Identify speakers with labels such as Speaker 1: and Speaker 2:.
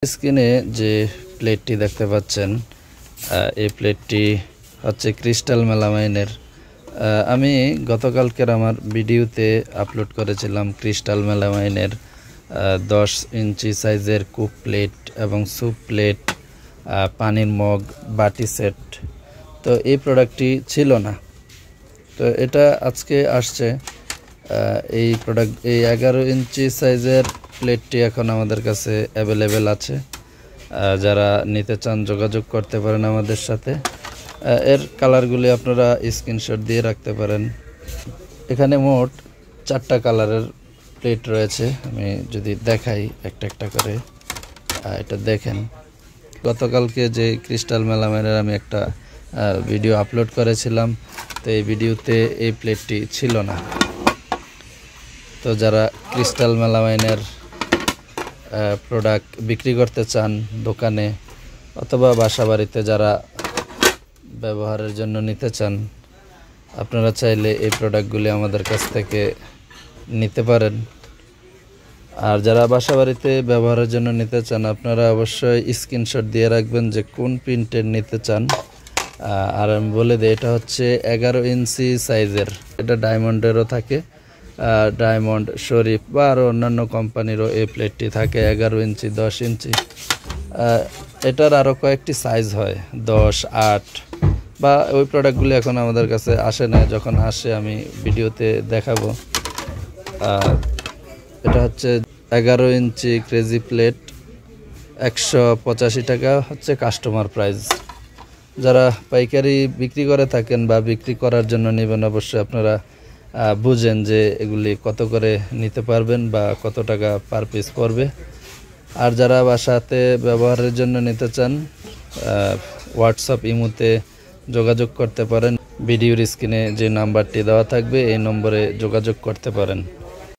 Speaker 1: স্ক্রিনে যে প্লেটটি দেখতে পাচ্ছেন এই প্লেটটি হচ্ছে ক্রিস্টাল মেলামাইনের। আমি গতকালকের আমার ভিডিওতে আপলোড করেছিলাম ক্রিস্টাল মেলামাইনের 10 ইঞ্চি সাইজের কুপ প্লেট এবং স্যুপ প্লেট, পানির মগ, বাটি সেট। তো এই প্রোডাক্টটি ছিল না, তো এটা আজকে আসছে। এই প্রোডাক্ট এই 11 ইঞ্চি সাইজের প্লেটটি এখন আমাদের কাছে অ্যাভেলেবেল আছে। যারা নিতে চান যোগাযোগ করতে পারেন আমাদের সাথে। এর কালারগুলি আপনারা স্ক্রিনশট দিয়ে রাখতে পারেন। এখানে মোট 4টা কালারের প্লেট রয়েছে। আমি যদি দেখাই একটা একটা করে, এটা দেখেন। গতকালকে যে ক্রিস্টাল মেলামাইনের আমি একটা ভিডিও আপলোড করেছিলাম, তো এই ভিডিওতে এই প্লেটটি ছিল না। তো যারা ক্রিস্টাল মেলামাইনের প্রোডাক্ট বিক্রি করতে চান দোকানে অথবা বাসাবাড়িতে যারা ব্যবহারের জন্য নিতে চান, আপনারা চাইলে এই প্রোডাক্টগুলি আমাদের কাছ থেকে নিতে পারেন। আর যারা বাসাবাড়িতে ব্যবহারের জন্য নিতে চান, আপনারা অবশ্যই স্ক্রিনশট দিয়ে রাখবেন যে কোন প্রিন্টের নিতে চান। আর আমি বলে দিই, এটা হচ্ছে 11 ইঞ্চি সাইজের। এটা ডায়মন্ডেরও থাকে, ডায়মন্ড, শরীফ বা আরও অন্যান্য কোম্পানিরও এই প্লেটটি থাকে 11 ইঞ্চি, 10 ইঞ্চি। এটার আরও কয়েকটি সাইজ হয়, 10, 8 বা ওই প্রোডাক্টগুলি এখন আমাদের কাছে আসে না। যখন আসে আমি ভিডিওতে দেখাবো। এটা হচ্ছে 11 ইঞ্চি ক্রেজি প্লেট, 185 টাকা হচ্ছে কাস্টমার প্রাইস। যারা পাইকারি বিক্রি করে থাকেন বা বিক্রি করার জন্য নেবেন, অবশ্যই আপনারা বুঝেন যে এগুলি কত করে নিতে পারবেন বা কত টাকা পার পিস পড়বে। আর যারা বাসাতে ব্যবহারের জন্য নিতে চান, হোয়াটসঅ্যাপ, ইমোতে যোগাযোগ করতে পারেন। ভিডিওর স্ক্রিনে যে নাম্বারটি দেওয়া থাকবে এই নম্বরে যোগাযোগ করতে পারেন।